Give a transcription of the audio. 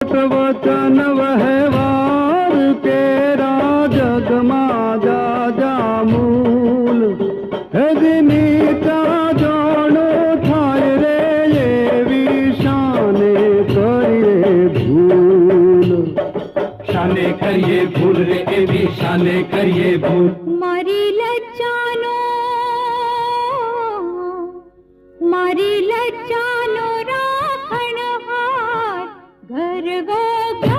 वचन व्यवहार तेरा जगमा जा जामूल नीता जानो थाय रे ये विशाने करिए भूल शाने करिए भूल रे एवी शाने करिए भूल मारी लज्जानो राखण हार घर गो